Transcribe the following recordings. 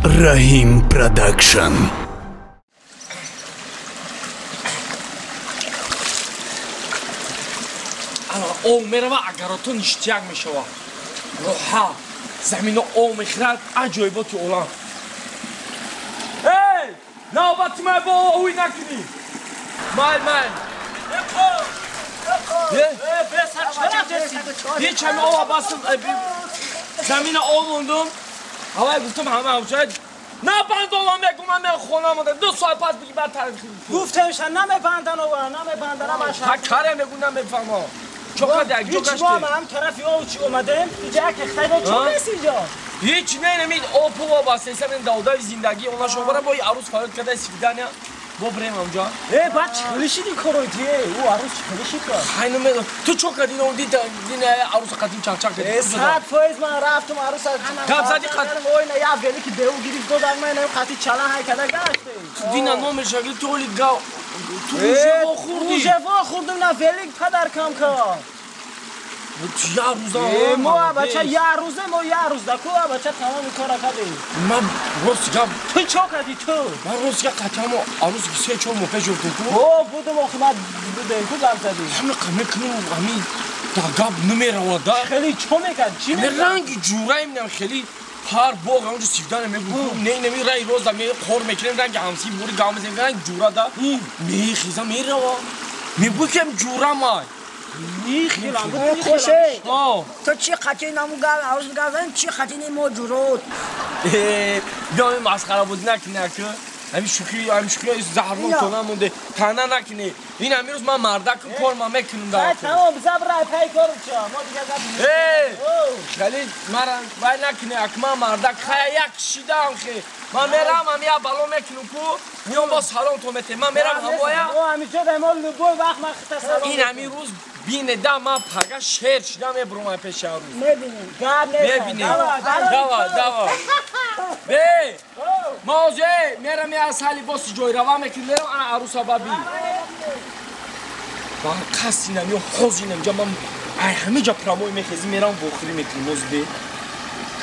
Rahim Production. میرم اگراتون اشتیاق میشه روحا زمین میخرد عجایباتی اولان ای نوبت من با آهوی نکنی مایل یه چمی آوا بستم زمین موندم هوای گفتم همه شاید نه بندان میگم من خونه مونده 2 ساعت پس بگی بعد تعریف کنی گفتمشن نمیبندن ها کاره میگم نمیفهمم هیچ با هم طرفی او چی اومدیم اینجا که خیلی چون نیست اینجا هیچ نمید اوپو و باسته سر داوده زندگی اونا شما برای با عروس فایل کرده سفیدن با بریم اونجا بعد چخلشی دی کرویتیه او عروس چخلشی که خیلی میدونم تو چو کردین اون دید عروس قدیم چاک کردین ساعت فایز من رفتم عروس کم زدی قدیم اوی نه یا ولی که دیو گیریف دو در من خطی چلان های کده گشته دینا نومر شکل تولی گاو تو روژه خوردی روژه خوردم نه ولی پدر کم که یه روزا ما بچه یه روز دکو بچه تمام کارا کردیم من روز گم تو چو کردی تو من روز گم قطعا عروس گیسه چون موقع جوردن تو بودم آخمت بودم کو گم زدی همه قمه کنم همین داگاب نمیره وادا خیلی چو میکرد چی میکرد رنگ جورایی میدم خیلی هر باغ اونجا سیفدان میگم نه نمی رای روز می خور میکنم رنگ همسی بوری گام میزنم رنگ جورا دا میخیزم میره وا میگم جورا مای میخیلم خوشه تو چی خطی نمو گل عروس گردن چی خطی نیمو جورود بیام مسخره بود نکنه که همین شوخی زهرمون کنم مونده تنه نکنه این همین روز من مردک کار ما میکنم دارم تمام زبرای پای کارم چه ما دیگه خیلی مرا باید نکنه اکما مردک خیلی یک شیدم خیلی من میرم همین بالو میکنم کو میام با سالن تو میتونم من میرم هوایا همیشه دمال لبو وقت من خطا سالن این همین روز بینه دا من پگه شهر شدم برام پیش روز میبینیم دوا بی موزه میرم یه سالی باسی جوی روا میکنم میرم انا عروسا بابی با کسی نمیو خوزی نمیجا من همه جا پراموی میخیزی میرم بخوری میکنم موز بی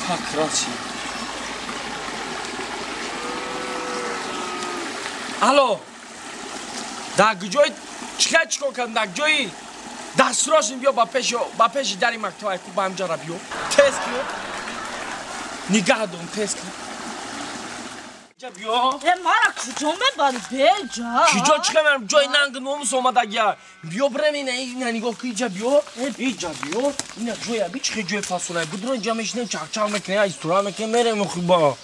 تکراسی الو در جای چیکار کردم در جای دستوراشون بیا با پیش دری مکتوب کو با همجا را بیو تست کن نگاه دون تست کن جا بیا ما را کجا میبند بیجا کجا چیکار میرم جای ننگ نومس اومده گیا بیا برم این نگاه که اینجا بیا اینجا بیا این جای بی چه جای فاصله بود رو اینجا میشنم چاک میکنه استورا میکنه میرم خوبا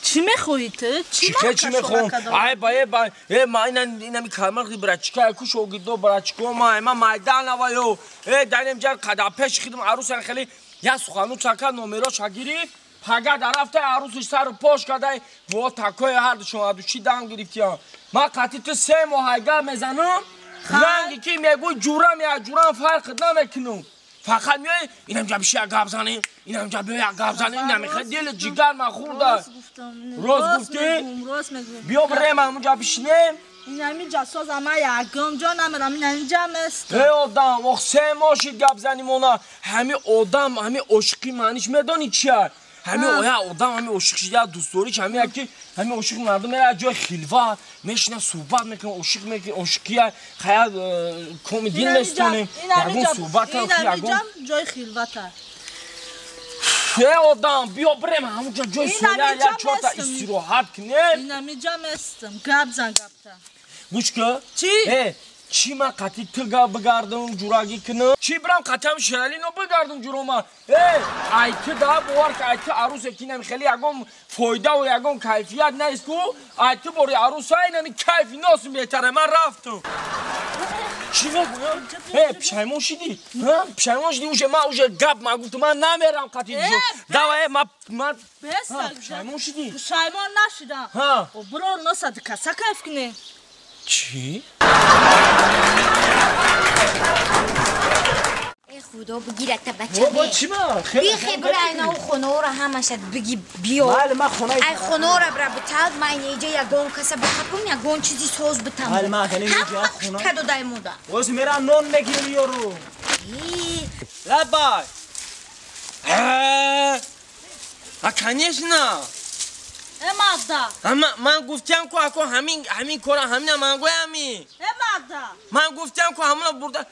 چی میخوایی تو؟ چی میخوام؟ ما اینمی کارمال برای چیکار کوش اوگیدو برای چیکار ما مایدان آوایو دایم جار کداپش خیدم عروس خیلی یا سخانو چکا نمره شگیری پگه درفته عروسش سر پاش کردای و تکای هر شما دو چی دام گرفتیم ما قطعی تو 3 ماه میزنم رنگی که میگوی جورم فرق نمیکنم فقط میای اینم جا بشه گاب زنیم اینم جا بیا گاب زنیم اینم خیلی دل جگر ما خورده روز گفتی بیا بریم همونجا بشینیم اینجا ساز اما یکم جا نمیرم اینجا است ای آدم وقت 3 ماه شد گاب زنیم اونا همه آدم همه عشقی معنیش میدانی چیه همه آدم همه عشقی یا دوستوری که همه عشق مردم میره جای خلوت میشینه صحبت میکنه عشق میکنه عشقی خیال کمدی میستونیم یگون صحبت اینجا جای خلوت ای آدم بیا بریم همونجا جای سویا یا چهارتا استراحت کنیم اینجا مستم گاب زن گابتا گوش که چی؟ چی من قطعی تو بگردم جوراگی کنم چی برم قطعی هم شرالی نو بگردم جوروما ایتی دا بوار که ایتی عروس اکینم خیلی یکم فایده و یکم کیفیت نیست کو ایتی باری عروس های نمی کیفی ناسم بهتره من رفتم چی بگویم؟ پشایمون شدی؟ پشایمون شدی اوشه من اوشه گب من گفتم من نمیرم قطعی دیشو دوه من پشایمون شدی؟ پشایمون نشدم و برو نصد کسا کیف کنه چی؟ ای خدا بگیرت تا بچه بابا چی ما؟ بیخی برای اینا و خونه را همشت بگی بیا بله من خونه ای خونه را برای بتاد من اینجا یگون کسا بخطم یگون چیزی سوز بتم بله من خیلی اینجا خونه همه کدو دای مودا باز میرم نون بگیر یارو لبای конечно مادا اما من گفتم که اکو همین کارا همین من گویمی مادا من گفتم که همون برده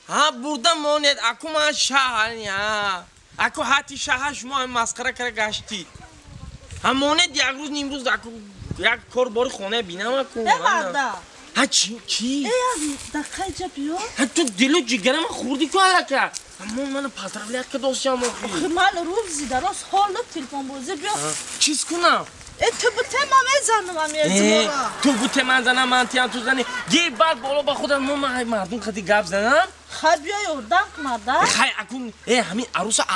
ها برده مونید اکو من شهانی ها اکو حتی شهر شما هم مسخره کرده گشتی همونید یک روز نیمروز اکو یک کار بار خونه بینم اکو مادا ها چی؟ دقیقه جا بیو ها تو دلو جگرم خوردی که حالا همون من پاترابلیت که دوستم آخی من روز زیده راست حال تلفن بازی بیا چیز کنم؟ تو بوته ما میزنم یه جمورا تو بوته من زنم من تیم تو زنی گیر بعد بالا با خودم من مردم خیلی گپ زنم خیلی بیای اردم مادا خیلی اکون همین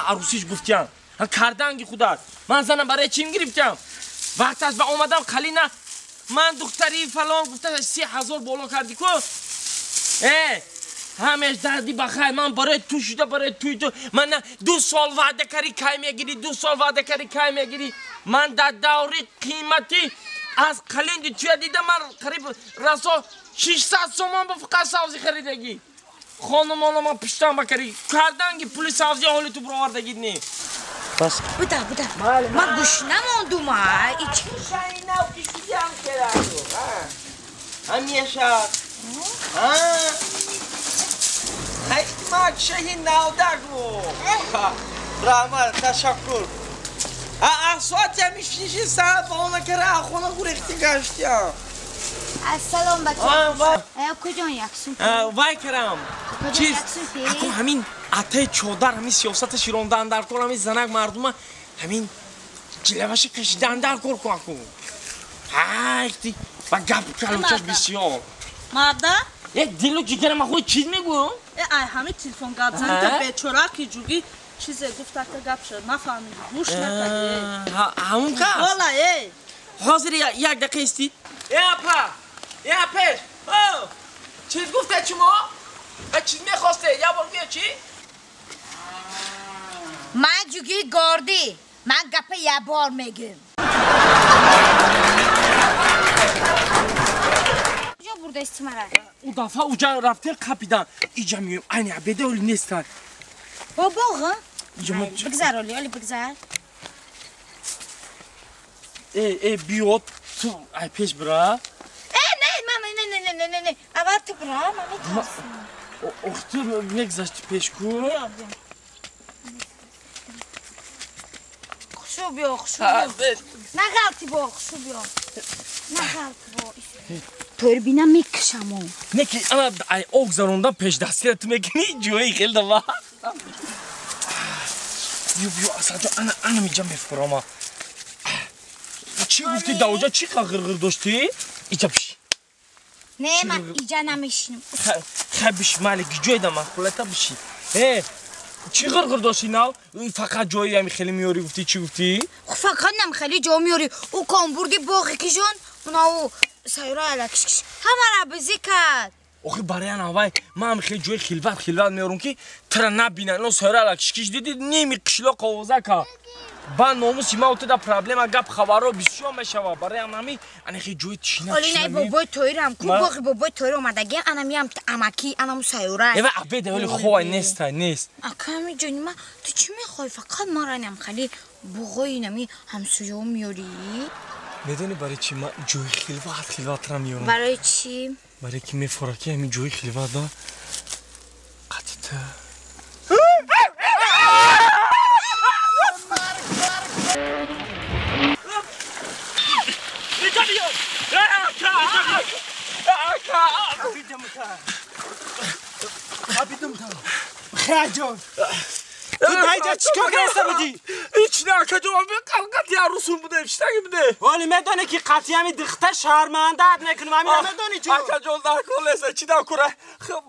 عروسیش گفتم کردنگی خدا من زنم برای چیم گرفتم وقت از با اومدم خالی نه من دختری فلان گفتم 30,000 بالا کردی کو همیشه دردی بخیر من برای تو شده برای تو من 2 سال وعده کردی کی میگیری 2 سال وعده کردی کی میگیری من در دوری قیمتی از قلیند توی دیدم من قریب رسا 600 تومان به فقط سبزی خریدگی خانم من پیشتم بکری کردنگی پولی سبزی حالی تو برآوردگی نی بس بوده من گوش نماندم ایچ شاید نو کشیدی هم کردو همیشه ما شاید نو دگو رحمت تشکر احساس همیشه ساعت با اون که خونه گرفتی گشتیم السلام بچه کجا یکسون وای کرم چیز اکو همین عطای چودر همین سیاست شیراندن در کار همین زنک مردم همین جلوش کشیدن در کار کن اکو هایتی و گپ کلوچش بسیار مادا یک دیلو جگر ما خود چیز میگو ای همین تلفن گپ زنی به چورا کی جوگی چیز گفت که گپ شد نفهمیدی گوش نکردی همون که والا ای حاضر یک دقیقه استی اپش چیز گفته شما چیز میخواسته یا بار بیا چی من جوگی گاردی من گپ یه بار میگم کجا برده استیماره او دفعه اوجا رفته قپیدن ایجا میگم اینی عبیده اولی نیستن بابا بگذر اولی بگذر بیاد تو ای پیش برا نه اول تو برا من میترسم اختو میگذشتی پیش کن خوشو بیا نه غلطی با خوشو بیا طور بینم میکشم نه که انا ای اگذاروندم پیش دستی تو میکنی جوی خیلی دوا بیو اصلا انا میجا میفرام چی گفتی داوجا چی غرغر داشتی ایجا بشی نه من ایجا نمیشینم خبش مالک جوی دم خلطه بشی چی غرغر داشتی ناو فقط جوی همی خیلی میاری گفتی چی گفتی فقط نم خیلی جا میاری او کام بردی باقی کشون منو سایرا علکش همه را بزی کرد آخه برای آنها من هم خیلی جوی خلوت میارم که ترا نبینن او سایرا علکش دیدی نیمی قشلا قوزه که با ناموسی ما اوت دا پرابلم اگه خبرو بسیار میشوا برای آنهایی آنها خیلی جوی چینه ولی نه بابای تویرم کو باقی بابای تویر اومدگی آنها میام امکی آنها سایرا ایوه عبیده ولی خواه نیست اکامی جانی ما تو چی میخوای فقط ما را نم خیلی بوغای نمی همسویو میاری میدونی برای چی من جوی خلوت را میارم برای چی برای که میفرکی همین جوی خلوت دا قطیته خیلی جان تو دایجا چیکار کرده بودی؟ هیچ نه که جواب قطعی عروسون بوده اشتاقی بوده ولی میدانی که قطعی همی دخته شرمندت نکنم همین میدانی چون اکا جون در کلیسه چی در کنه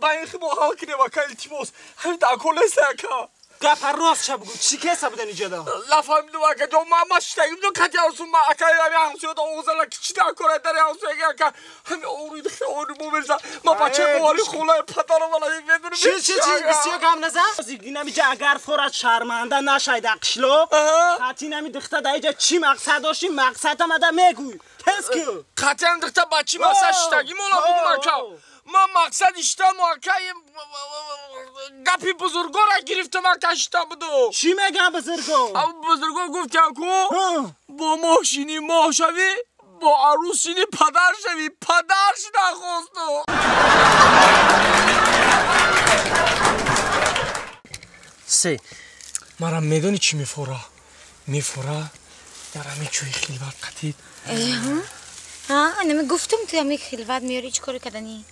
با این خیلی حال کنه با کلی تیموس همین در کلیسه اکا گپ راست چه بگو چی کسه بودن اینجا دا؟ نفهمیدم اکا جون ما اشتاقی بودم قطعی عروسون ما اکا همین همسوی دا اوزالا که چی در کنه در همسوی اکا همین اوری دخته اوری موبیلزه ما بچه بوالی خولای پتارو والا میدونم چی بسیار کم نزه؟ این نمیجا اگر فرات شرمنده نشاید اقشلو قطعی نمی دخته دایجا چی مقصد داشتی مقصد هم ده میگوی کس که؟ قطعی هم دخته بچی مقصد اشتاقی مولا بودم اکا من مقصد اشتم که گپی بزرگا را گرفتم که اشتم بدو چی میگم بزرگو؟ بزرگا گفتن که با ماشینی ماه شوی با عروسینی پدر شوی پدرش نخواستو سه مرا میدونی چی میفوره؟ میفوره در همه چوی خیلوت قطید نمی گفتم تو همی خلوت میاری چی کاری کردنی؟